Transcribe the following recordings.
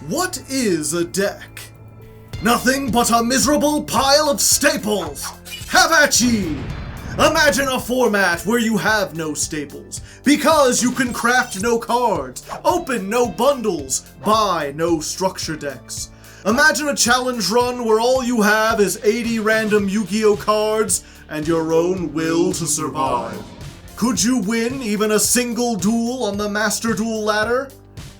What is a deck? Nothing but a miserable pile of staples! Have at ye! Imagine a format where you have no staples, because you can craft no cards, open no bundles, buy no structure decks. Imagine a challenge run where all you have is 80 random Yu-Gi-Oh cards and your own will to survive. Could you win even a single duel on the Master Duel ladder?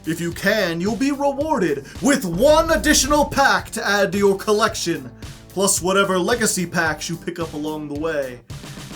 If you can, you'll be rewarded with one additional pack to add to your collection, plus whatever legacy packs you pick up along the way.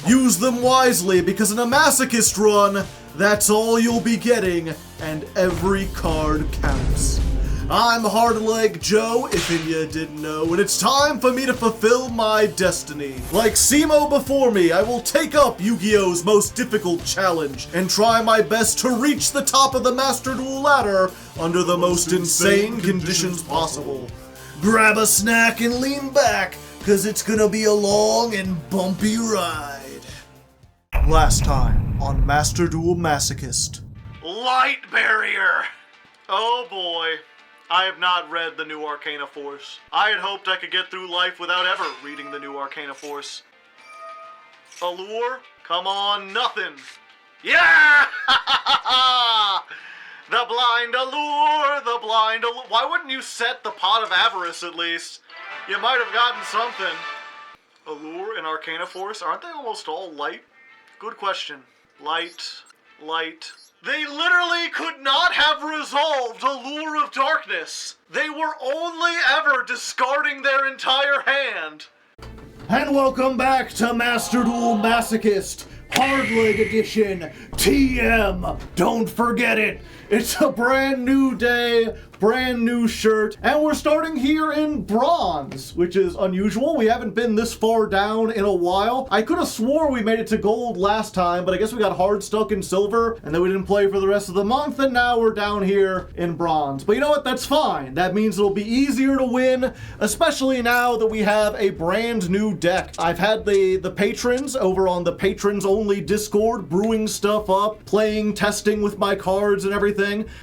Use them wisely, because in a Masochist run, that's all you'll be getting, and every card counts. I'm Hardleg Joe, if you didn't know, and it's time for me to fulfill my destiny. Like Simo before me, I will take up Yu-Gi-Oh's most difficult challenge and try my best to reach the top of the Master Duel ladder under the most insane conditions possible. Grab a snack and lean back, cause it's gonna be a long and bumpy ride. Last time on Master Duel Masochist. Light Barrier! Oh boy. I have not read the new Arcana Force. I had hoped I could get through life without ever reading the new Arcana Force. Allure? Come on, nothing. Yeah! The blind allure, the blind allure. Why wouldn't you set the Pot of Avarice at least? You might have gotten something. Allure and Arcana Force, aren't they almost all light? Good question. Light, light. They literally could not have resolved Allure of Darkness. They were only ever discarding their entire hand. And welcome back to Master Duel Masochist, Hardleg Edition, TM. Don't forget it. It's a brand new day, brand new shirt, and we're starting here in bronze, which is unusual. We haven't been this far down in a while. I could have swore we made it to gold last time, but I guess we got hard stuck in silver, and then we didn't play for the rest of the month, and now we're down here in bronze. But you know what? That's fine. That means it'll be easier to win, especially now that we have a brand new deck. I've had the patrons over on the patrons-only Discord brewing stuff up, playing, testing with my cards and everything.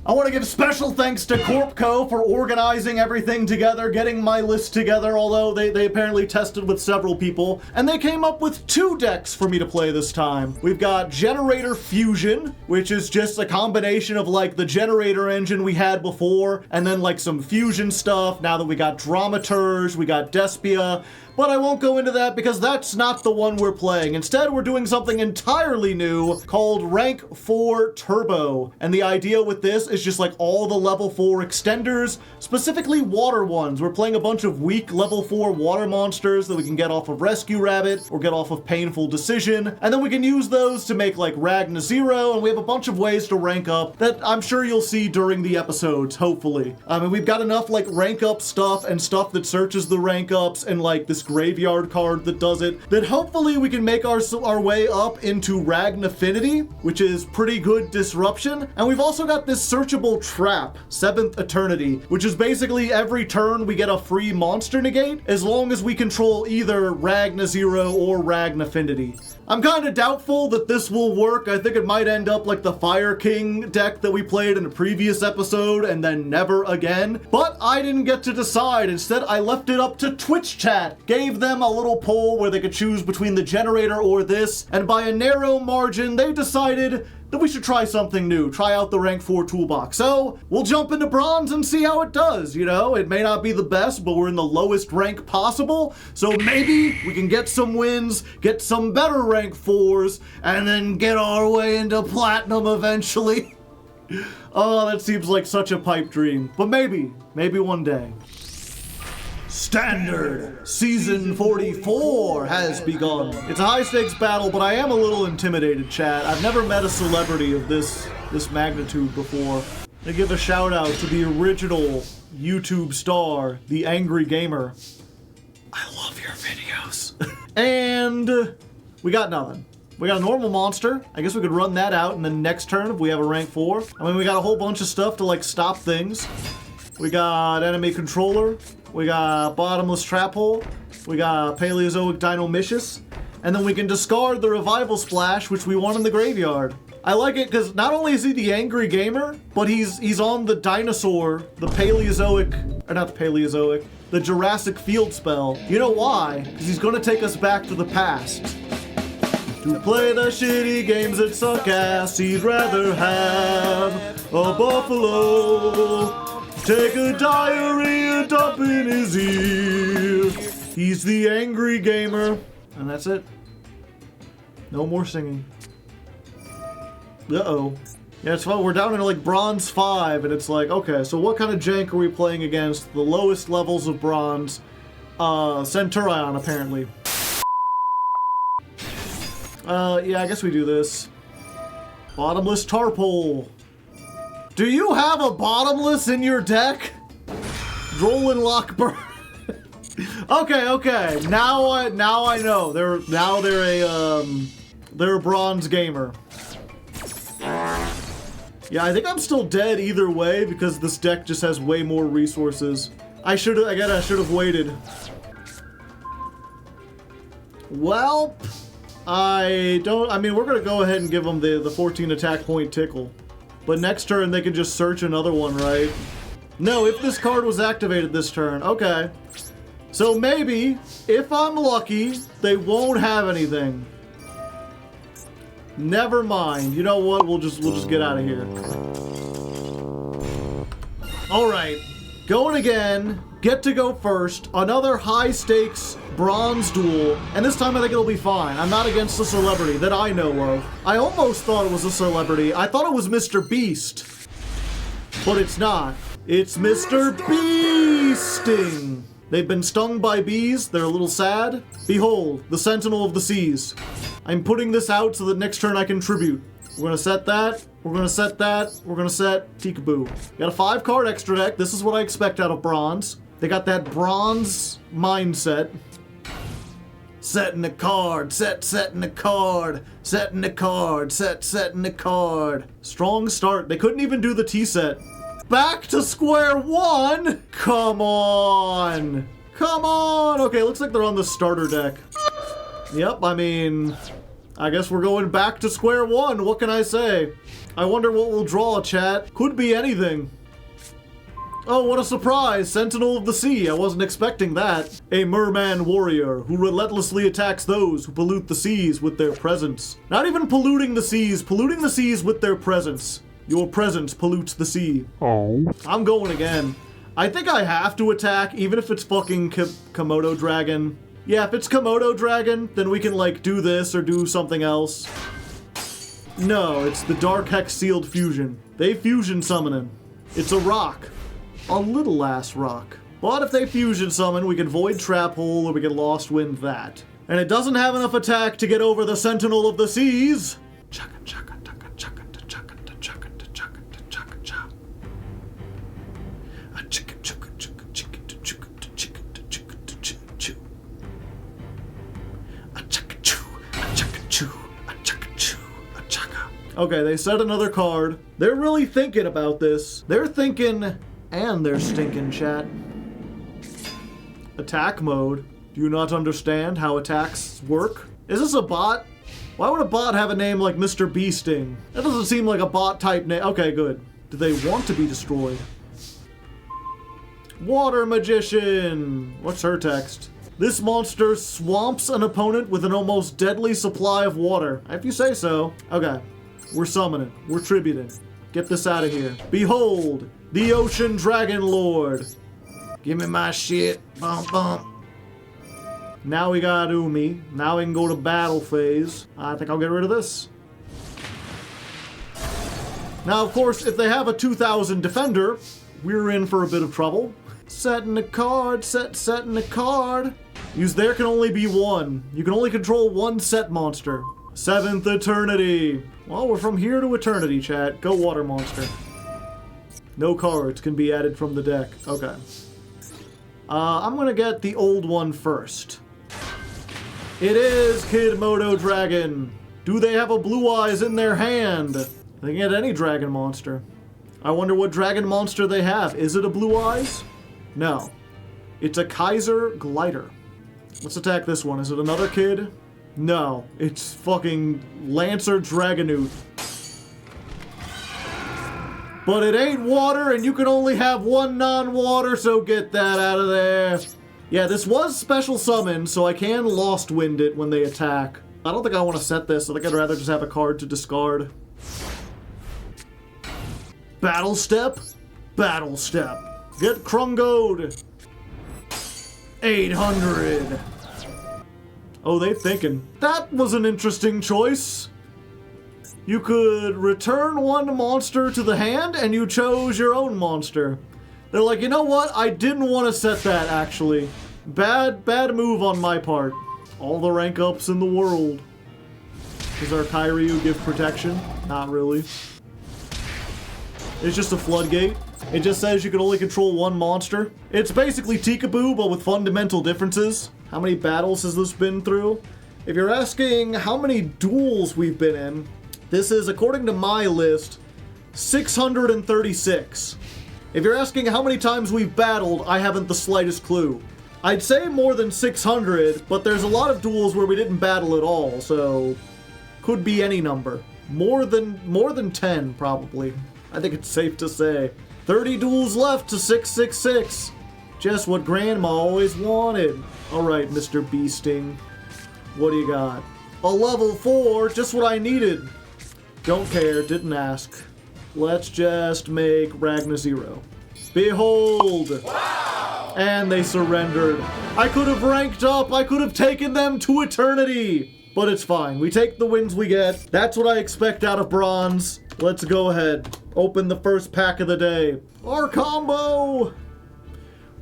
I want to give special thanks to Corpco for organizing everything together, getting my list together, although they apparently tested with several people, and they came up with 2 decks for me to play this time. We've got Generator Fusion, which is just a combination of like the generator engine we had before, and then like some fusion stuff, now that we got Dramaturge, we got Despia, but I won't go into that because that's not the one we're playing. Instead, we're doing something entirely new called Rank 4 Turbo. And the idea with this is just like all the level 4 extenders, specifically water ones. We're playing a bunch of weak level 4 water monsters that we can get off of Rescue Rabbit or get off of Painful Decision. And then we can use those to make like Ragnafinity, and we have a bunch of ways to rank up that I'm sure you'll see during the episodes, hopefully. I mean, we've got enough like rank up stuff and stuff that searches the rank ups and like this graveyard card that does it, that hopefully we can make our way up into Ragnafinity, which is pretty good disruption. And we've also got this searchable trap, 7th Eternity, which is basically every turn we get a free monster negate, as long as we control either Ragnazero or Ragnafinity. I'm kind of doubtful that this will work. I think it might end up like the Fire King deck that we played in a previous episode and then never again. But I didn't get to decide. Instead, I left it up to Twitch chat. Gave them a little poll where they could choose between the generator or this. And by a narrow margin, they decided that we should try something new, try out the Rank 4 toolbox. So, we'll jump into bronze and see how it does, you know? It may not be the best, but we're in the lowest rank possible, so maybe we can get some wins, get some better Rank 4s, and then get our way into Platinum eventually. Oh, that seems like such a pipe dream, but maybe one day. Standard Season 44 has begun. It's a high-stakes battle, but I am a little intimidated, chat. I've never met a celebrity of this magnitude before. I give a shout-out to the original YouTube star, the Angry Gamer. I love your videos. And we got nothing. We got a normal monster. I guess we could run that out in the next turn if we have a rank 4. I mean, we got a whole bunch of stuff to, like, stop things. We got enemy controller. We got bottomless trap hole. We got Paleozoic Dinomycius. And then we can discard the revival splash, which we want in the graveyard. I like it because not only is he the angry gamer, but he's on the dinosaur, the Paleozoic, or not the Paleozoic, the Jurassic Field spell. You know why? Because he's gonna take us back to the past. To play the shitty games that suck ass, he'd rather have a buffalo. Take a diarrhea dump in his ear. He's the angry gamer. And that's it. No more singing. Uh-oh. Yeah, it's fun. We're down to like bronze 5, and it's like, okay, so what kind of jank are we playing against? The lowest levels of bronze. Centurion, apparently. Yeah, I guess we do this. Bottomless Tarpole. Do you have a bottomless in your deck? Droll and Lockburn. Okay. Now I know. They're a bronze gamer. Yeah, I think I'm still dead either way because this deck just has way more resources. I should have waited. Well, I mean, we're gonna go ahead and give them the 14 attack point tickle. But next turn they can just search another one, right? No, if this card was activated this turn. Okay. So maybe, if I'm lucky, they won't have anything. Never mind. You know what? We'll just get out of here. All right, going again. Get to go first. Another high stakes bronze duel, and this time I think it'll be fine. I'm not against a celebrity that I know of. I almost thought it was a celebrity. I thought it was Mr. Beast, but it's not. It's Mr. Beasting. They've been stung by bees. They're a little sad. Behold, the Sentinel of the Seas. I'm putting this out so that next turn I contribute. We're gonna set that. We're gonna set that. We're gonna set Peekaboo. Got a 5-card extra deck. This is what I expect out of bronze. They got that bronze mindset. Setting the card, setting the card, setting the card, setting the card. Strong start. They couldn't even do the T set. Back to square one? Come on. Come on. Okay, looks like they're on the starter deck. Yep, I mean, I guess we're going back to square one. What can I say? I wonder what we'll draw, chat. Could be anything. Oh, what a surprise! Sentinel of the Sea. I wasn't expecting that. A merman warrior who relentlessly attacks those who pollute the seas with their presence. Not even polluting the seas with their presence. Your presence pollutes the sea. Oh. I'm going again. I think I have to attack, even if it's fucking Komodo Dragon. Yeah, if it's Komodo Dragon, then we can, like, do this or do something else. No, it's the Dark Hex Sealed Fusion. They fusion summon him. It's a rock. A little ass rock. But if they fusion summon, we can Void Trap Hole or we can Lost Wind that. And it doesn't have enough attack to get over the Sentinel of the Seas. Okay, they set another card. They're really thinking about this. They're thinking, and they're stinking, chat. Attack mode. Do you not understand how attacks work? Is this a bot? Why would a bot have a name like Mr. Beasting? That doesn't seem like a bot type name. Okay, good. Do they want to be destroyed? Water Magician. What's her text? This monster swamps an opponent with an almost deadly supply of water. If you say so. Okay. We're summoning. We're tributing. Get this out of here. Behold, the Ocean Dragon Lord. Give me my shit. Bump, bump. Now we got Umi. Now we can go to battle phase. I think I'll get rid of this. Now, of course, if they have a 2000 defender, we're in for a bit of trouble. Setting the card. Setting the card. Use there can only be one. You can only control one set monster. 7th Eternity. Well, we're from here to eternity, chat. Go water monster. No cards can be added from the deck. Okay. I'm gonna get the old one first. It is Kid Moto Dragon. Do they have a Blue Eyes in their hand? They can get any dragon monster. I wonder what dragon monster they have. Is it a Blue Eyes? No. It's a Kaiser Glider. Let's attack this one. Is it another kid? No, it's fucking Lancer Dragonoot. But it ain't water, and you can only have one non-water, so get that out of there. Yeah, this was special summon, so I can Lost Wind it when they attack. I don't think I want to set this. I think I'd rather just have a card to discard. Battle Step? Battle Step. Get Krungoed. 800. Oh, they thinking. That was an interesting choice. You could return one monster to the hand, and you chose your own monster. They're like, you know what? I didn't want to set that, actually. Bad move on my part. All the rank ups in the world. Does our Kairyu give protection? Not really. It's just a floodgate. It just says you can only control one monster. It's basically Tikaboo, but with fundamental differences. How many battles has this been through? If you're asking how many duels we've been in, this is, according to my list, 636. If you're asking how many times we've battled, I haven't the slightest clue. I'd say more than 600, but there's a lot of duels where we didn't battle at all, so could be any number. More than 10, probably. I think it's safe to say. 30 duels left to 666. Just what Grandma always wanted. Alright, Mr. Beasting. What do you got? A level 4, just what I needed. Don't care, didn't ask. Let's just make Ragna 0. Behold! Wow! And they surrendered. I could have ranked up, I could have taken them to eternity! But it's fine, we take the wins we get. That's what I expect out of bronze. Let's go ahead. Open the first pack of the day. Our combo!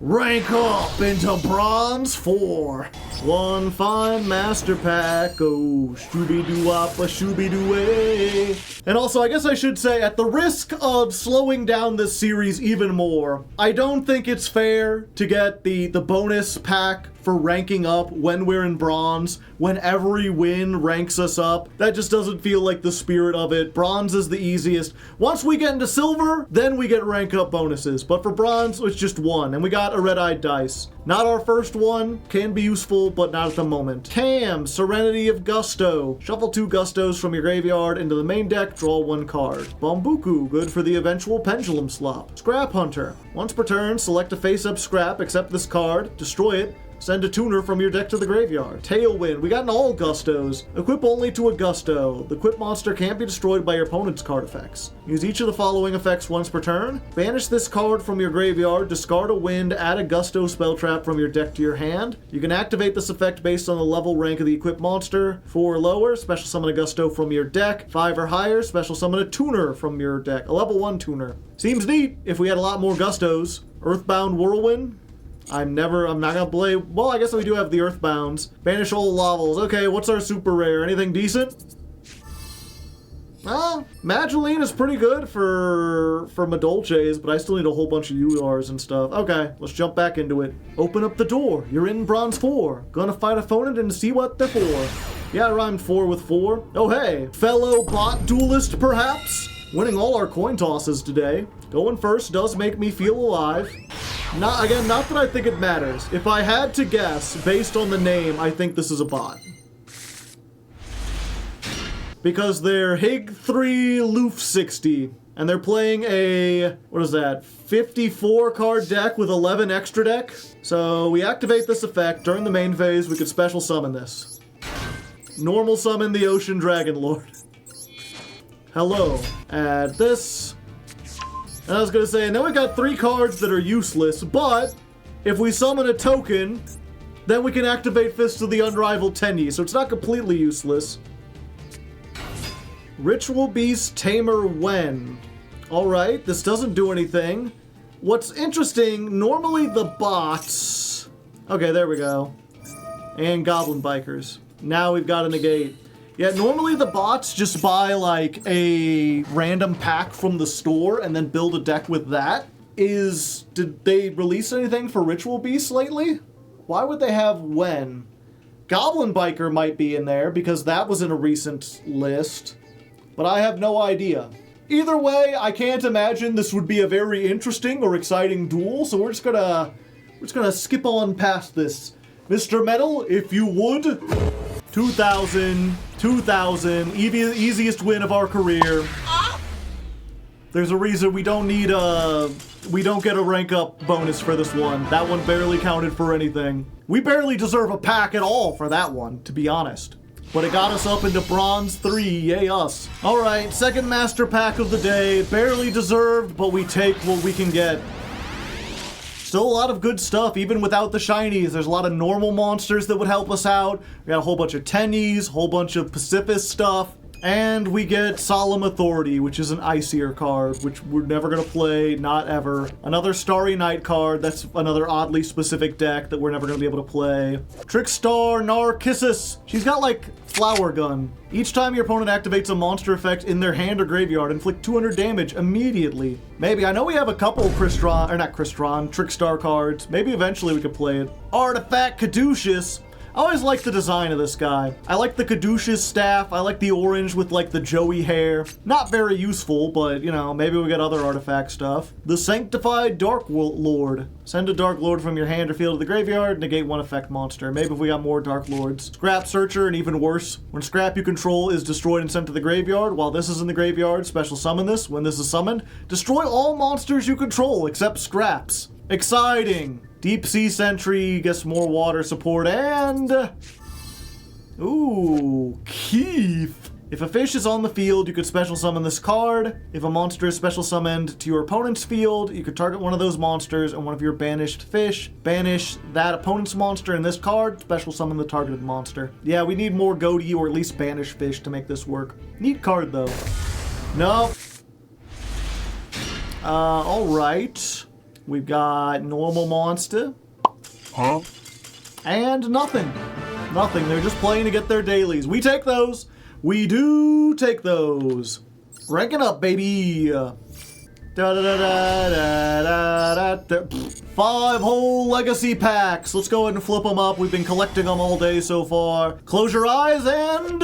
Rank up into bronze 4. One fine master pack. Oh, shooby-doo-wop-a, shooby-doo-way. And also, I guess I should say, at the risk of slowing down this series even more, I don't think it's fair to get the bonus pack for ranking up when we're in bronze, when every win ranks us up. That just doesn't feel like the spirit of it. Bronze is the easiest. Once we get into silver, then we get rank up bonuses. But for bronze, it's just one. And we got a red-eyed dice. Not our first one. Can be useful, but not at the moment. Tam, Serenity of Gusto. Shuffle 2 Gustos from your graveyard into the main deck, draw 1 card. Bambuku, good for the eventual pendulum slop. Scrap Hunter. Once per turn, select a face-up scrap, accept this card, destroy it, send a tuner from your deck to the graveyard. Tailwind, we got an all Gustos. Equip only to a Gusto. The equip monster can't be destroyed by your opponent's card effects. Use each of the following effects once per turn. Banish this card from your graveyard, discard a wind, add a Gusto spell trap from your deck to your hand. You can activate this effect based on the level rank of the equipped monster. 4 or lower, special summon a Gusto from your deck. 5 or higher, special summon a tuner from your deck. A level 1 tuner. Seems neat if we had a lot more Gustos. Earthbound Whirlwind. I'm not gonna play. Well, I guess we do have the Earthbounds. Banish all levels. Okay, what's our super rare? Anything decent? Mageline is pretty good for Madolches, but I still need a whole bunch of URs and stuff. Okay, let's jump back into it. Open up the door. You're in bronze 4. Gonna fight opponent and see what they're for. Yeah, I rhymed 4 with 4. Oh hey, fellow bot duelist perhaps? Winning all our coin tosses today. Going first does make me feel alive. Not that I think it matters. If I had to guess, based on the name, I think this is a bot. Because they're Hig 3 Loof 60, and they're playing a, what is that, 54 card deck with 11 extra deck. So we activate this effect. During the main phase, we could special summon this. Normal summon the Ocean Dragon Lord. Hello. Add this. And I was gonna say, and then we got 3 cards that are useless, but if we summon a token, then we can activate Fist of the Unrivaled Tenyi, so it's not completely useless. Ritual Beast Tamer Wen. Alright, this doesn't do anything. What's interesting, normally the bots... Okay, there we go. And Goblin Bikers. Now we've got a negate. Yeah, normally the bots just buy, like, a random pack from the store and then build a deck with that. Did they release anything for Ritual Beasts lately? Why would they have Wen? Goblin Biker might be in there, because that was in a recent list. But I have no idea. Either way, I can't imagine this would be a very interesting or exciting duel, so we're just gonna skip on past this. Mr. Metal, if you would... 2,000, easiest win of our career. There's a reason we don't need we don't get a rank up bonus for this one. That one barely counted for anything. We barely deserve a pack at all for that one, to be honest. But it got us up into bronze 3, yay us. All right, second master pack of the day. Barely deserved, but we take what we can get. Still a lot of good stuff, even without the shinies. There's a lot of normal monsters that would help us out. We got a whole bunch of tennies, whole bunch of pacifist stuff. And we get Solemn Authority, which is an Icier card, which we're never going to play, not ever. Another Starry Night card, that's another oddly specific deck that we're never going to be able to play. Trickstar Narcissus. She's got, like, Flower Gun. Each time your opponent activates a monster effect in their hand or graveyard, inflict 200 damage immediately. Maybe. I know we have a couple Trickstar cards. Maybe eventually we could play it. Artifact Caduceus. I always like the design of this guy. I like the Caduceus staff. I like the orange with like the Joey hair. Not very useful, but you know, maybe we get other artifact stuff. The Sanctified Dark Lord. Send a Dark Lord from your hand or field to the graveyard, negate one effect monster. Maybe if we got more Dark Lords. Scrap Searcher, and even worse. When scrap you control is destroyed and sent to the graveyard, while this is in the graveyard, special summon this. When this is summoned, destroy all monsters you control except scraps. Exciting. Deep Sea Sentry gets more water support, and... Ooh, Keith. If a fish is on the field, you could special summon this card. If a monster is special summoned to your opponent's field, you could target one of those monsters and one of your banished fish. Banish that opponent's monster in this card, special summon the targeted monster. Yeah, we need more Goatee or at least banish fish to make this work. Neat card, though. No. Alright. We've got normal monster. Huh? And nothing. Nothing. They're just playing to get their dailies. We take those. We do take those. Ranking up, baby. Da, da, da, da, da, da, da. 5 whole legacy packs. Let's go ahead and flip them up. We've been collecting them all day so far. Close your eyes and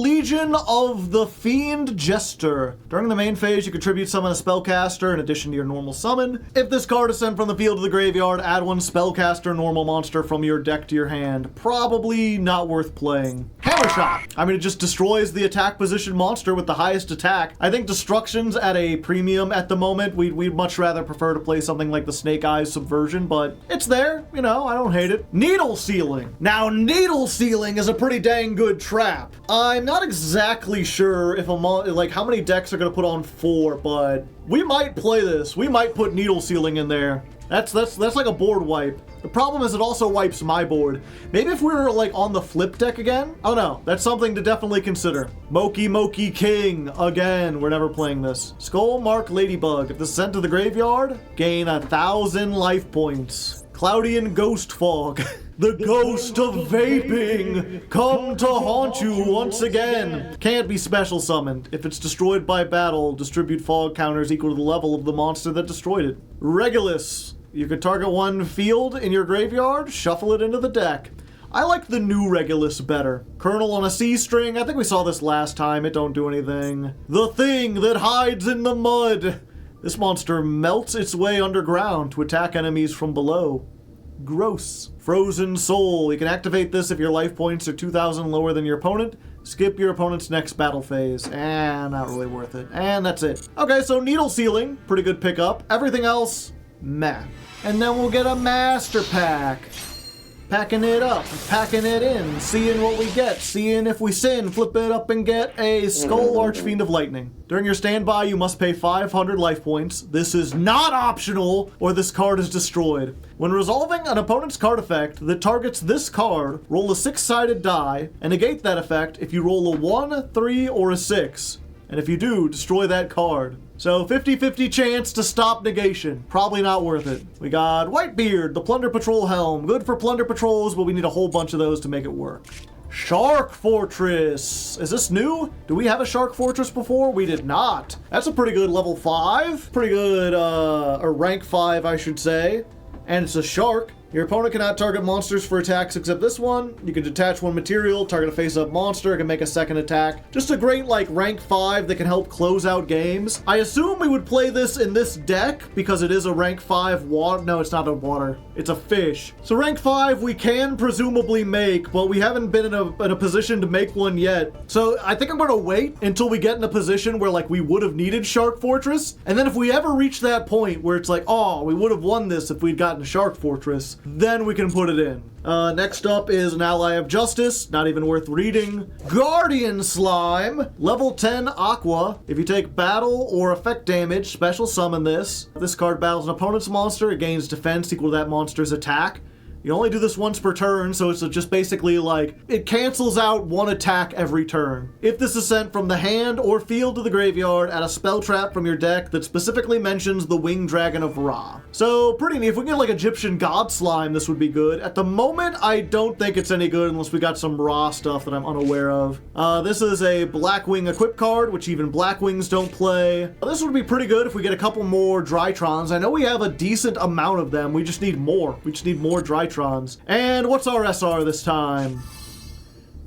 Legion of the Fiend Jester. During the main phase, you contribute summon a spellcaster in addition to your normal summon. If this card is sent from the field to the graveyard, add one spellcaster normal monster from your deck to your hand. Probably not worth playing. Hammer Shot. I mean, it just destroys the attack position monster with the highest attack. I think Destruction's at a premium at the moment. We'd much rather prefer to play something like the Snake Eyes Subversion, but it's there, you know, I don't hate it. Needle Sealing. Now, Needle Sealing is a pretty dang good trap. I'm not exactly sure if like how many decks are gonna put on 4, but we might play this. We might put Needle Sealing in there. That's like a board wipe. The problem is it also wipes my board. Maybe if we were like on the flip deck again? Oh no, that's something to definitely consider. Moki King, again, we're never playing this. Skull Mark Ladybug, if this is sent to the graveyard, gain 1,000 life points. Cloudian Ghost Fog, the ghost of vaping, come to haunt you once again. Can't be special summoned. If it's destroyed by battle, distribute fog counters equal to the level of the monster that destroyed it. Regulus. You could target one field in your graveyard, shuffle it into the deck. I like the new Regulus better. Colonel on a C-string, I think we saw this last time, it don't do anything. The Thing that hides in the mud. This monster melts its way underground to attack enemies from below. Gross. Frozen Soul, you can activate this if your life points are 2,000 lower than your opponent. Skip your opponent's next battle phase. Not really worth it. And that's it. Okay, so Needle Sealing, pretty good pickup. Everything else, meh. And then we'll get a master pack. Packing it up, packing it in, seeing what we get, seeing if we sin, flip it up and get a Skull Archfiend of Lightning. During your standby, you must pay 500 life points. This is not optional, or this card is destroyed. When resolving an opponent's card effect that targets this card, roll a 6-sided die, and negate that effect if you roll a 1, 3, or a 6. And if you do, destroy that card. So 50-50 chance to stop negation. Probably not worth it. We got Whitebeard, the Plunder Patrol Helm. Good for plunder patrols, but we need a whole bunch of those to make it work. Shark Fortress. Is this new? Do we have a Shark Fortress before? We did not. That's a pretty good level 5. Pretty good, or rank 5, I should say. And it's a shark. Your opponent cannot target monsters for attacks except this one. You can detach one material, target a face-up monster, it can make a second attack. Just a great, like, rank 5 that can help close out games. I assume we would play this in this deck because it is a rank 5 water. No, it's not a water. It's a fish. So rank 5 we can presumably make, but we haven't been in a position to make one yet. So I think I'm going to wait until we get in a position where, like, we would have needed Shark Fortress. And then if we ever reach that point where it's like, oh, we would have won this if we'd gotten Shark Fortress, then we can put it in. Next up is an Ally of Justice, not even worth reading. Guardian Slime, level 10 Aqua. If you take battle or effect damage, special summon this. This card battles an opponent's monster, it gains defense equal to that monster's attack. You only do this once per turn, so it's just basically like, it cancels out one attack every turn. If this is sent from the hand or field to the graveyard, add a spell trap from your deck that specifically mentions the Winged Dragon of Ra. So, pretty neat. If we can get like Egyptian God Slime, this would be good. At the moment, I don't think it's any good unless we got some Ra stuff that I'm unaware of. This is a Blackwing equip card, which even Blackwings don't play. This would be pretty good if we get a couple more Drytrons. I know we have a decent amount of them, we just need more. We just need more Drytrons. And what's our SR this time?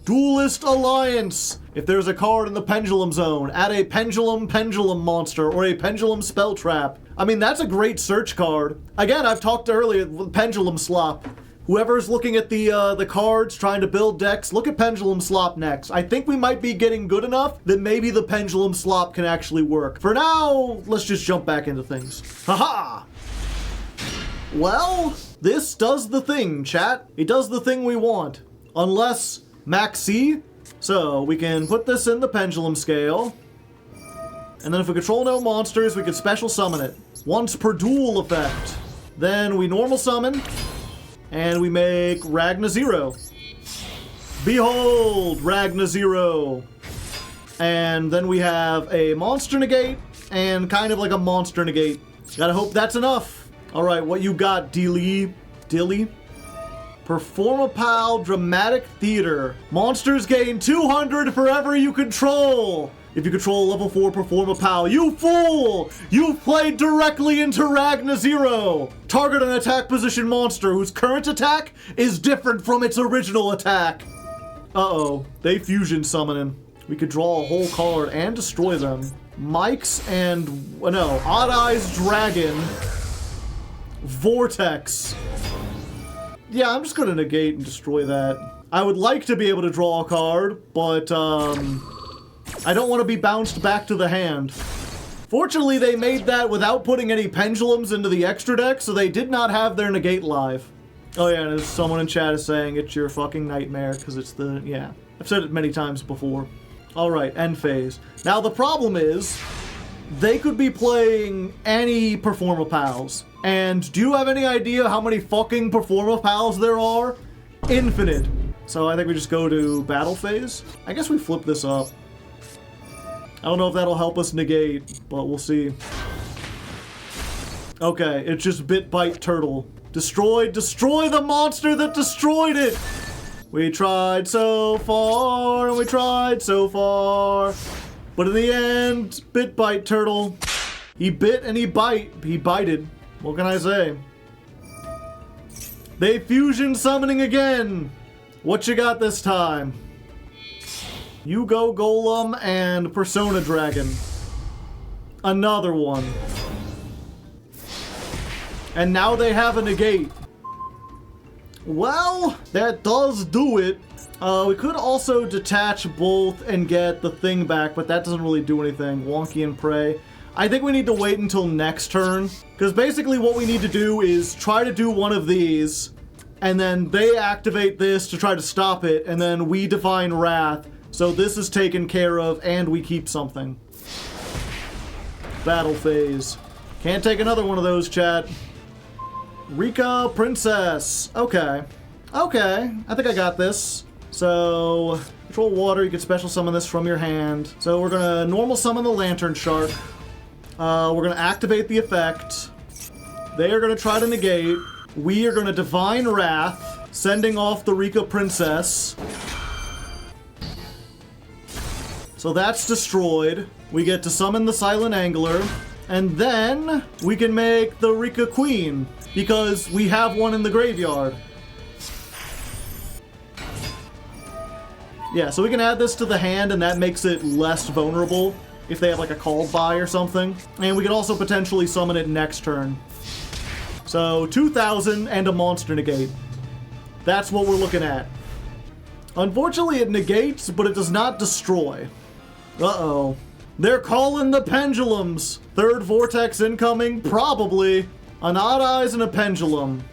Duelist Alliance. If there's a card in the Pendulum Zone, add a Pendulum monster or a Pendulum spell trap. I mean, that's a great search card. Again, I've talked earlier with Pendulum Slop. Whoever's looking at the cards, trying to build decks, look at Pendulum Slop next. I think we might be getting good enough that maybe the Pendulum Slop can actually work. For now, let's just jump back into things. Haha! Well, this does the thing, chat. It does the thing we want. Unless Maxi. So, we can put this in the Pendulum Scale. And then if we control no monsters, we can special summon it. Once per duel effect. Then we normal summon. And we make Ragna0. Behold, Ragna0. And then we have a monster negate. And kind of like a monster negate. Gotta hope that's enough. Alright, what you got, Dilly? Performapal Dramatic Theater. Monsters gain 200 for ever you control. If you control level 4 Performapal, you fool! You've played directly into Ragna0. Target an attack position monster whose current attack is different from its original attack. Uh-oh, they fusion summoning. We could draw a whole card and destroy them. Mike's and, no, Odd Eyes Dragon. Vortex. Yeah, I'm just gonna negate and destroy that. I would like to be able to draw a card, but I don't want to be bounced back to the hand. Fortunately, they made that without putting any pendulums into the extra deck, so they did not have their negate live. Oh yeah, and someone in chat is saying it's your fucking nightmare, because it's the, yeah. I've said it many times before. Alright, end phase. Now the problem is, they could be playing any Performapals. And do you have any idea how many fucking Performapals there are? Infinite. So I think we just go to battle phase. I guess we flip this up. I don't know if that'll help us negate, but we'll see. Okay, it's just Bit Bite Turtle. Destroy the monster that destroyed it! We tried so far, and we tried so far. But in the end, Bit Bite Turtle, he bit and he bited. What can I say? They fusion summoning again. What you got this time? Yugioh Golem and Persona Dragon. Another one. And now they have a negate. Well, that does do it. We could also detach both and get the thing back, but that doesn't really do anything. Wonky and Prey. I think we need to wait until next turn, because basically what we need to do is try to do one of these, and then they activate this to try to stop it, and then we define Wrath, so this is taken care of, and we keep something. Battle phase. Can't take another one of those, chat. Rika Princess. Okay. Okay, I think I got this. So, control water, you can special summon this from your hand. So we're gonna normal summon the Lantern Shark. We're gonna activate the effect. They are gonna try to negate. We are gonna Divine Wrath, sending off the Rika Princess. So that's destroyed. We get to summon the Silent Angler. And then we can make the Rika Queen. because we have one in the graveyard. Yeah, so we can add this to the hand, and that makes it less vulnerable if they have like a called by or something. And we can also potentially summon it next turn. So 2,000 and a monster negate. That's what we're looking at. Unfortunately, it negates, but it does not destroy. Uh-oh. They're calling the pendulums. Third vortex incoming? Probably. An odd eyes and a pendulum.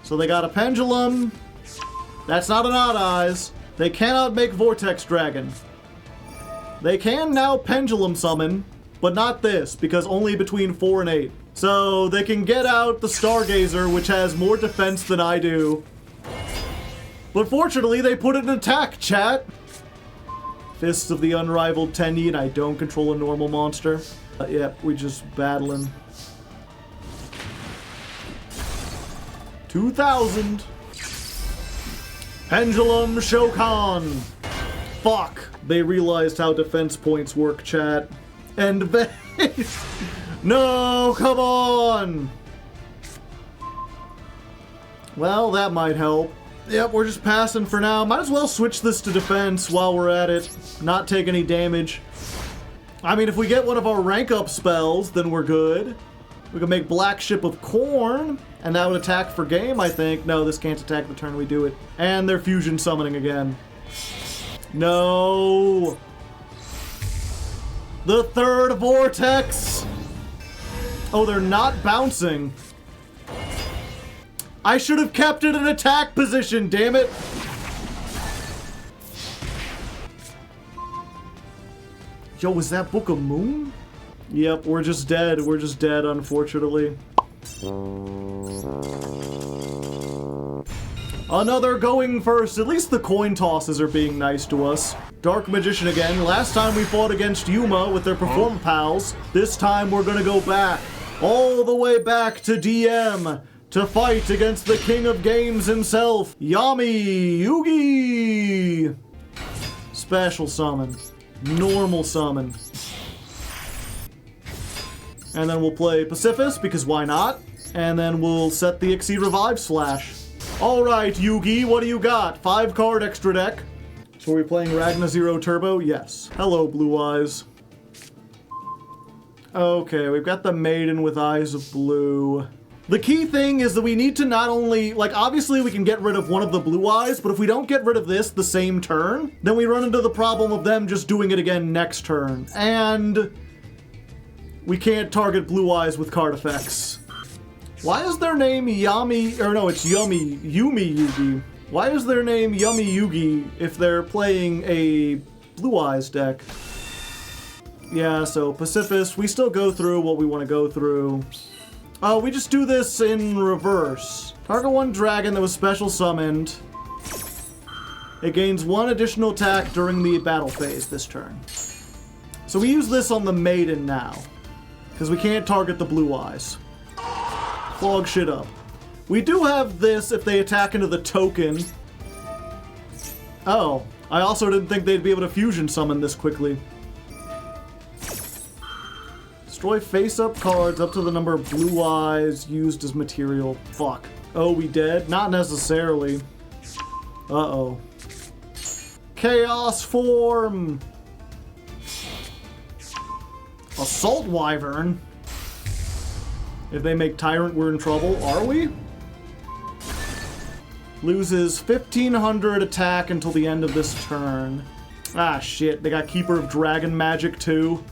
So they got a pendulum. That's not an odd eyes. They cannot make vortex dragon. They can now pendulum summon, but not this, because only between 4 and 8. So they can get out the Stargazer, which has more defense than I do. But fortunately, they put an attack, chat. Fists of the Unrivaled Tenyi, and I don't control a normal monster. Yep, we just battling. 2,000. Pendulum Shokan. Fuck. They realized how defense points work, chat. And base. No, come on. Well, that might help. Yep, we're just passing for now. Might as well switch this to defense while we're at it. Not take any damage. I mean, if we get one of our rank up spells, then we're good. We can make Black Ship of Corn, and that would attack for game, I think. No, this can't attack the turn we do it. And they're fusion summoning again. No. The third vortex. Oh, they're not bouncing. I should have kept it in attack position, damn it. Yo, is that Book of Moon? Yep, we're just dead. We're just dead, unfortunately. Another going first. At least the coin tosses are being nice to us. Dark Magician again. Last time we fought against Yuma with their Perform Pals. This time we're gonna go back. All the way back to DM. To fight against the king of games himself, Yami Yugi! Special summon. Normal summon. And then we'll play Pacifist, because why not? And then we'll set the XYZ Revive Slash. Alright, Yugi, what do you got? 5-card extra deck. So are we playing Ragna Zero Turbo? Yes. Hello, Blue Eyes. Okay, we've got the Maiden with Eyes of Blue. The key thing is that we need to not only, like, obviously we can get rid of one of the Blue Eyes, but if we don't get rid of this the same turn, then we run into the problem of them just doing it again next turn. And we can't target Blue Eyes with card effects. Why is their name Yami, or no, it's Yumi Yugi. Why is their name Yumi Yugi if they're playing a Blue Eyes deck? Yeah, so Pacifist, we still go through what we want to go through. We just do this in reverse. Target one dragon that was special summoned. It gains 1 additional attack during the battle phase this turn. So we use this on the Maiden now, because we can't target the Blue Eyes. Clog shit up. We do have this if they attack into the token. Oh, I also didn't think they'd be able to fusion summon this quickly. Destroy face-up cards up to the number of Blue Eyes used as material. Fuck. Oh, we dead? Not necessarily. Uh-oh. Chaos Form! Assault Wyvern? If they make Tyrant, we're in trouble. Are we? Loses 1,500 attack until the end of this turn. Ah, shit. They got Keeper of Dragon Magic, too.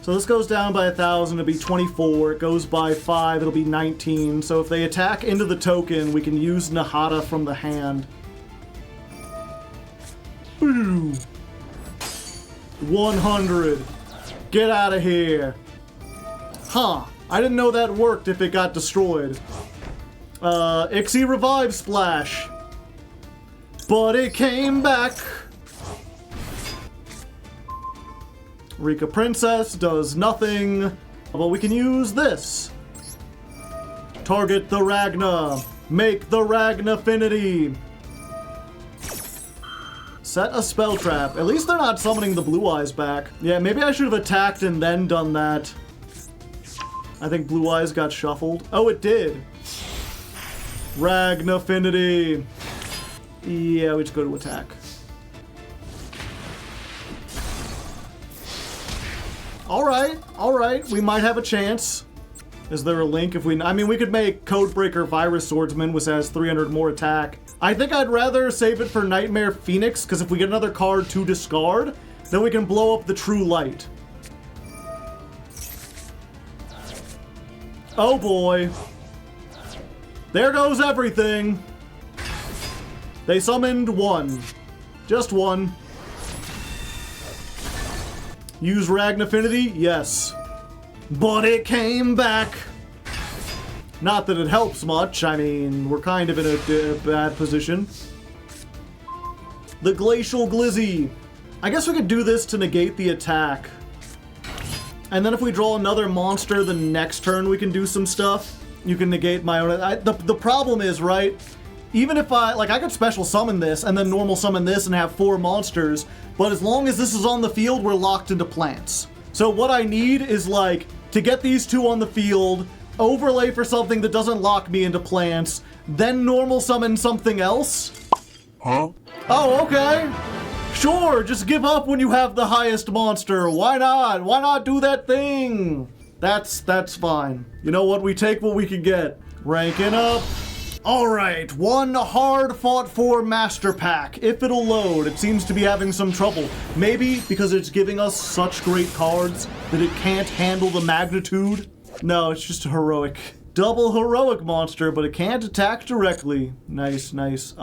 So this goes down by 1,000, it'll be 24. It goes by 5, it'll be 19. So if they attack into the token, we can use Nahata from the hand. Boo! 100. Get out of here. Huh. I didn't know that worked if it got destroyed. XYZ Revive Splash. But it came back. Rika Princess does nothing, but we can use this. Target the Ragna. Make the Ragnafinity. Set a spell trap. At least they're not summoning the Blue Eyes back. Yeah, maybe I should have attacked and then done that. I think Blue Eyes got shuffled. Oh, it did. Ragnafinity. Yeah, we just go to attack. Alright, we might have a chance. Is there a link if we... I mean, we could make Codebreaker Virus Swordsman, which has 300 more attack. I think I'd rather save it for Nightmare Phoenix, because if we get another card to discard, then we can blow up the True Light. Oh boy. There goes everything. They summoned one. Just one. Use Ragnafinity? Yes. But it came back. Not that it helps much. I mean, we're kind of in a bad position. The Glacial Glizzy. I guess we could do this to negate the attack. And then if we draw another monster the next turn, we can do some stuff. You can negate my own... The problem is, right? Even if I could special summon this and then normal summon this and have 4 monsters, but as long as this is on the field, we're locked into plants. So what I need is, like, to get these 2 on the field, overlay for something that doesn't lock me into plants, then normal summon something else. Huh? Oh, okay. Sure, just give up when you have the highest monster. Why not? Why not do that thing? That's fine. You know what? We take what we can get. Ranking up. Alright, one hard-fought-for Master Pack. If it'll load, it seems to be having some trouble. Maybe because it's giving us such great cards that it can't handle the magnitude? No, it's just a heroic. Double heroic monster, but it can't attack directly. Nice, nice.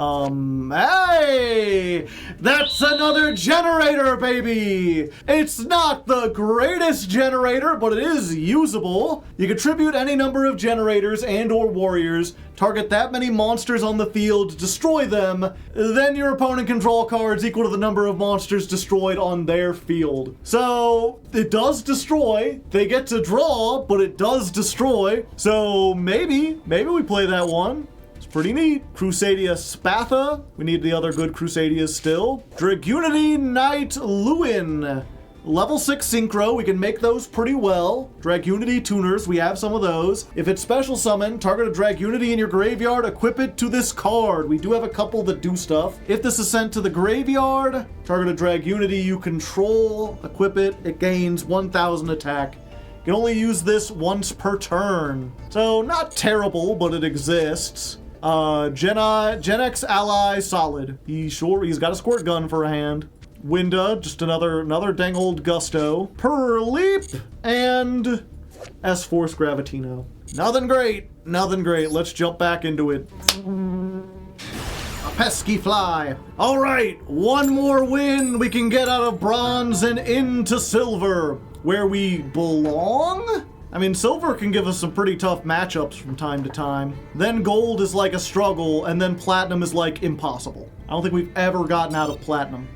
Hey! That's another generator, baby! It's not the greatest generator, but it is usable. You contribute any number of generators and or warriors, target that many monsters on the field, destroy them, then your opponent can draw cards equal to the number of monsters destroyed on their field. So, it does destroy. They get to draw, but it does destroy. So, maybe we play that one. It's pretty neat. Crusadia Spatha. We need the other good Crusadias still. Dragunity Knight Lewin. Level 6 Synchro, we can make those pretty well. Dragunity Tuners, we have some of those. If it's special summon, target a Dragunity in your graveyard, equip it to this card. We do have a couple that do stuff. If this is sent to the graveyard, target a Dragunity you control, equip it, it gains 1000 attack. You can only use this once per turn. So, not terrible, but it exists. Gen X Ally Solid. He's got a squirt gun for a hand. Winda, just another dang old Gusto. Perleap and S-Force Gravitino. Nothing great. Let's jump back into it. A pesky fly. All right, one more win we can get out of bronze and into silver, where we belong. I mean, silver can give us some pretty tough matchups from time to time. Then gold is like a struggle, and then platinum is like impossible. I don't think we've ever gotten out of platinum.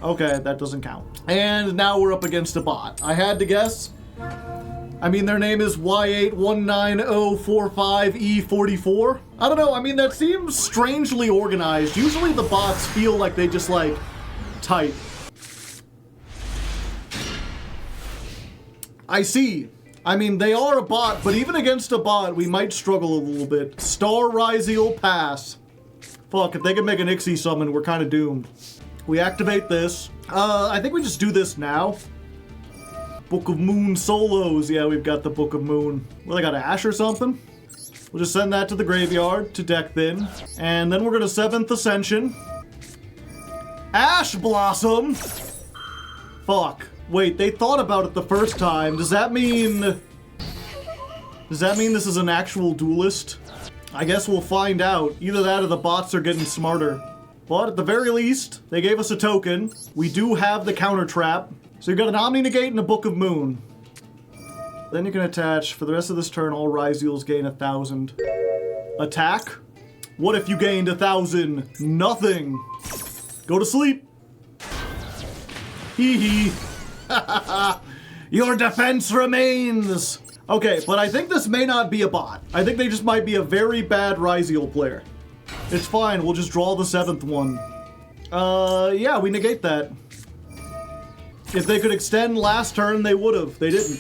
Okay, that doesn't count. And now we're up against a bot. I had to guess. I mean, their name is Y819045E44. I don't know, I mean, that seems strangely organized. Usually the bots feel like they just, like, type. I see. I mean, they are a bot, but even against a bot, we might struggle a little bit. Star Ryzeal Pass. Fuck, if they can make an Ixie summon, we're kind of doomed. We activate this. I think we just do this now. Book of Moon solos. Yeah, we've got the Book of Moon. Well, I got Ash or something? We'll just send that to the graveyard to deck thin. And then we're going to 7th Ascension. Ash Blossom! Fuck. Wait, they thought about it the first time. Does that mean this is an actual duelist? I guess we'll find out. Either that or the bots are getting smarter. But at the very least, they gave us a token. We do have the counter trap. So you've got an Omni Negate and a Book of Moon. Then you can attach, for the rest of this turn, all Ryzeals gain 1000. Attack? What if you gained 1000? Nothing. Go to sleep. Hee hee. Your defense remains. Okay, but I think this may not be a bot. I think they just might be a very bad Ryzeal player. It's fine, we'll just draw the 7th one. Yeah, we negate that. If they could extend last turn, they would've. They didn't.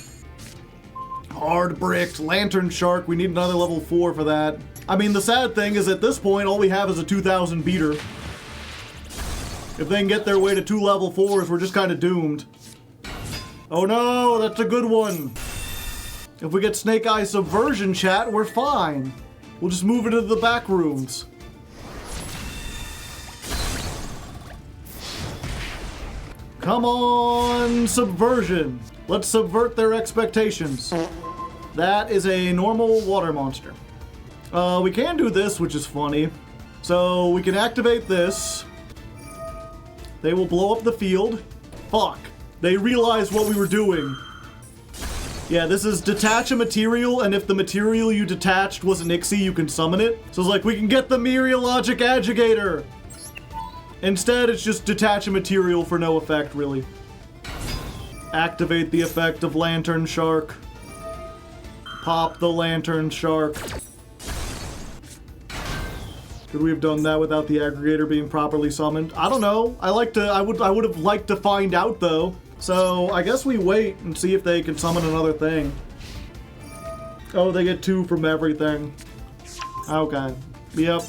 Hard Bricked, Lantern Shark, we need another level 4 for that. I mean, the sad thing is at this point, all we have is a 2000 beater. If they can get their way to 2 level 4s, we're just kind of doomed. Oh no, that's a good one. If we get Snake Eye Subversion, chat, we're fine. We'll just move it into the back rooms. Come on, Subversion. Let's subvert their expectations. That is a normal water monster. We can do this, which is funny. So we can activate this. They will blow up the field. Fuck. They realized what we were doing. Yeah, this is detach a material, and if the material you detached was an Ixie, you can summon it. So it's like, we can get the Mereologic Adjugator! Instead, it's just detach a material for no effect, really. Activate the effect of Lantern Shark. Pop the Lantern Shark. Could we have done that without the aggregator being properly summoned? I don't know. I would have liked to find out, though. So, I guess we wait and see if they can summon another thing. Oh, they get 2 from everything. Okay. Yep.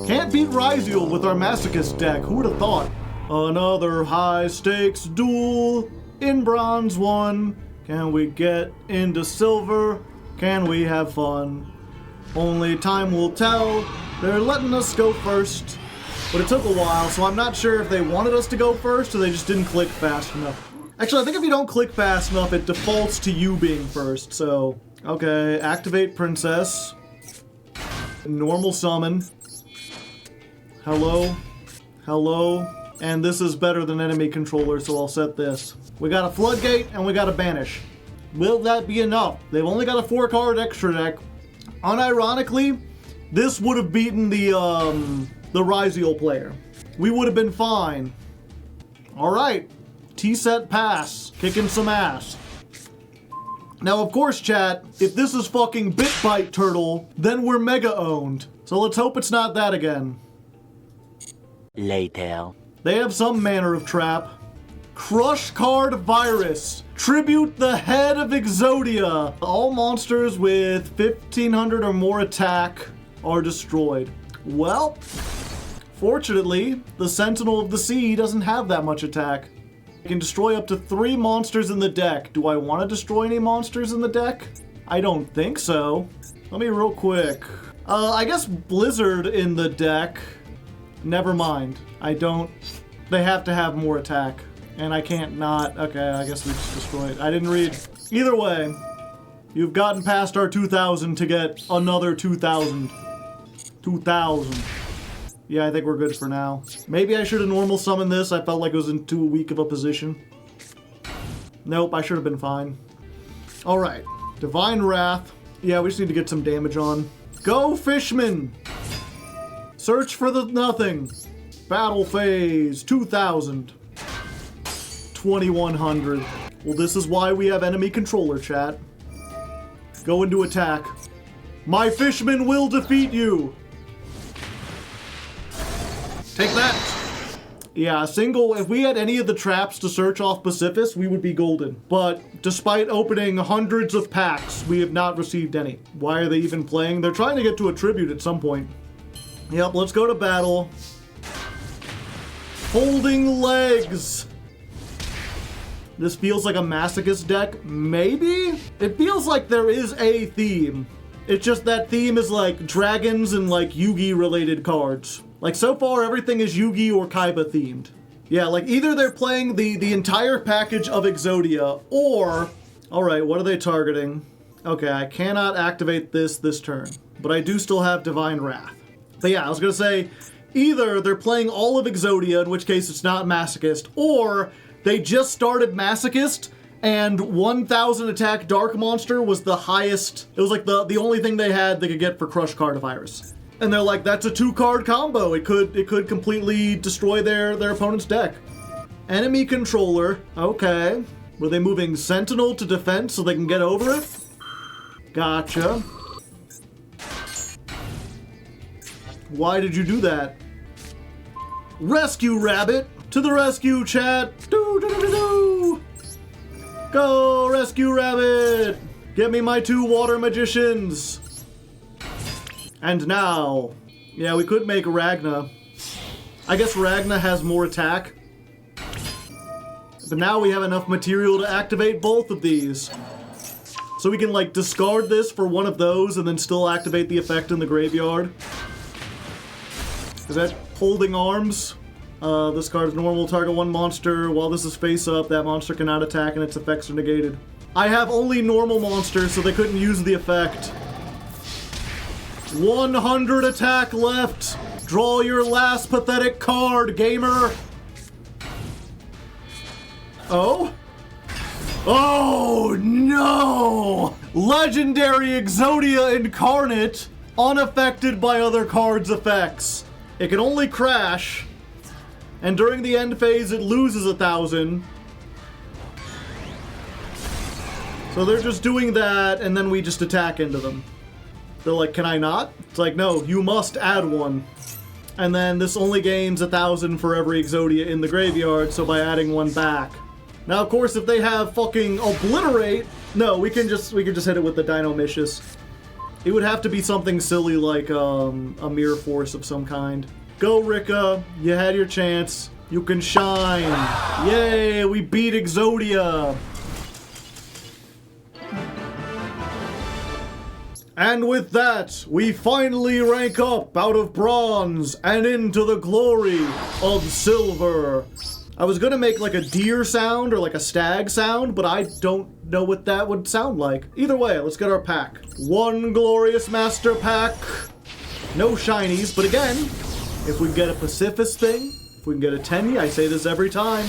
Can't beat Ragnafinity with our Masochist deck. Who would have thought? Another high-stakes duel in Bronze 1. Can we get into Silver? Can we have fun? Only time will tell. They're letting us go first. But it took a while, so I'm not sure if they wanted us to go first or they just didn't click fast enough. Actually, I think if you don't click fast enough, it defaults to you being first, so... Okay, activate Princess. Normal summon. Hello. Hello. And this is better than enemy controller, so I'll set this. We got a Floodgate, and we got a Banish. Will that be enough? They've only got a 4-card extra deck. Unironically, this would have beaten the Ragnafinity player. We would have been fine. Alright. T-set pass. Kicking some ass. Now, of course, chat, if this is fucking Bitbite Turtle, then we're mega owned. So let's hope it's not that again. Later. They have some manner of trap. Crush Card Virus. Tribute the head of Exodia. All monsters with 1500 or more attack are destroyed. Well, fortunately, the Sentinel of the Sea doesn't have that much attack. It can destroy up to 3 monsters in the deck. Do I want to destroy any monsters in the deck? I don't think so. Let me real quick. I guess Blizzard in the deck. Never mind. I don't... They have to have more attack. And I can't not... Okay, I guess we just destroy it. I didn't read. Either way, you've gotten past our 2,000 to get another 2,000. 2,000. Yeah, I think we're good for now. Maybe I should have normal summoned this. I felt like it was in too weak of a position. Nope, I should have been fine. Alright. Divine Wrath. Yeah, we just need to get some damage on. Go, Fishman! Search for the nothing. Battle phase. 2,000. 2,100. Well, this is why we have enemy controller, chat. Go into attack. My Fishman will defeat you! Take that! Yeah, if we had any of the traps to search off Pacificus, we would be golden. But despite opening hundreds of packs, we have not received any. Why are they even playing? They're trying to get to a tribute at some point. Yep, let's go to battle. Holding legs! This feels like a Masochist deck. Maybe? It feels like there is a theme. It's just that theme is like dragons and like Yugi related cards. Like, so far, everything is Yugi or Kaiba themed. Yeah, like, either they're playing the entire package of Exodia, or... Alright, what are they targeting? Okay, I cannot activate this turn. But I do still have Divine Wrath. But yeah, I was gonna say, either they're playing all of Exodia, in which case it's not Masochist, or they just started Masochist, and 1,000 attack Dark Monster was the highest... It was like the only thing they had they could get for Crush Card Virus. And they're like, that's a 2-card combo. It could completely destroy their opponent's deck. Enemy controller. Okay. Were they moving Sentinel to defense so they can get over it? Gotcha. Why did you do that? Rescue Rabbit! To the rescue, chat! Do-do-do-do-do! Go, Rescue Rabbit! Get me my 2 water magicians! And now, yeah, we could make Ragna. I guess Ragna has more attack. But now we have enough material to activate both of these. So we can, like, discard this for one of those and then still activate the effect in the graveyard. Is that holding arms? This card is normal. Target one monster. While this is face up, that monster cannot attack and its effects are negated. I have only normal monsters, so they couldn't use the effect. 100 attack left. Draw your last pathetic card, gamer. Oh? Oh no! Legendary Exodia Incarnate, unaffected by other cards' effects. It can only crash, and during the end phase it loses 1,000. So they're just doing that, and then we just attack into them. They're like, can I not? It's like, no, you must add one. And then this only gains 1,000 for every Exodia in the graveyard, so by adding one back. Now, of course, if they have fucking Obliterate, no, we can just hit it with the Dinomicious. It would have to be something silly like a Mirror Force of some kind. Go, Rika. You had your chance. You can shine. Yay, we beat Exodia. And with that, we finally rank up out of bronze and into the glory of silver. I was gonna make like a deer sound or like a stag sound, but I don't know what that would sound like. Either way, let's get our pack. One glorious master pack. No shinies, but again, if we can get a Pacifist thing, if we can get a Tenyi, I say this every time.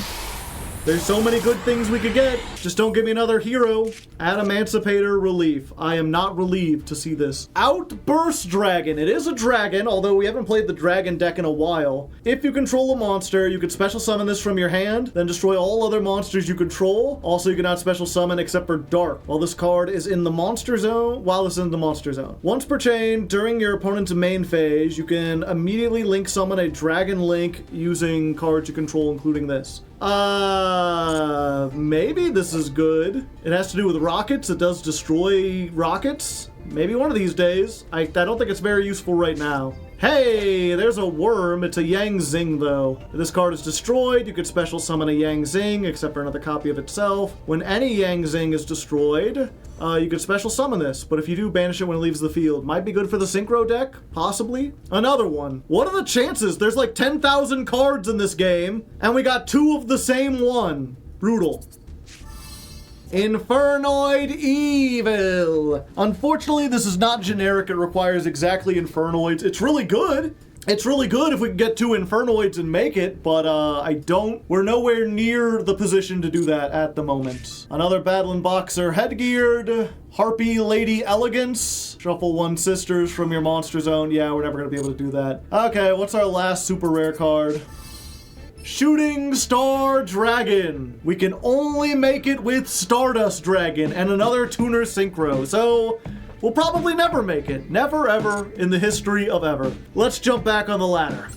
There's so many good things we could get. Just don't give me another hero. Add Emancipator Relief. I am not relieved to see this. Outburst Dragon. It is a dragon, although we haven't played the dragon deck in a while. If you control a monster, you could special summon this from your hand, then destroy all other monsters you control. Also, you cannot special summon except for Dark, while this card is in the monster zone, Once per chain, during your opponent's main phase, you can immediately link summon a Dragon Link using cards you control, including this. Maybe this is good. It has to do with rockets. It does destroy rockets. Maybe one of these days. I don't think it's very useful right now. Hey, there's a worm. It's a Yang Zing, though. If this card is destroyed, you could special summon a Yang Zing, except for another copy of itself. When any Yang Zing is destroyed, you could special summon this, but if you do, banish it when it leaves the field. Might be good for the Synchro deck, possibly. Another one. What are the chances? There's like 10,000 cards in this game, and we got 2 of the same one. Brutal. Infernoid Evil. Unfortunately, this is not generic. It requires exactly Infernoids. It's really good. It's really good if we can get 2 Infernoids and make it, but we're nowhere near the position to do that at the moment. Another Battling Boxer Headgeared. Harpy Lady Elegance. Shuffle 1 Sisters from your monster zone. Yeah, we're never gonna be able to do that. Okay, what's our last super rare card? Shooting Star Dragon. We can only make it with Stardust Dragon and another Tuner Synchro, so we'll probably never make it. Never ever in the history of ever. Let's jump back on the ladder.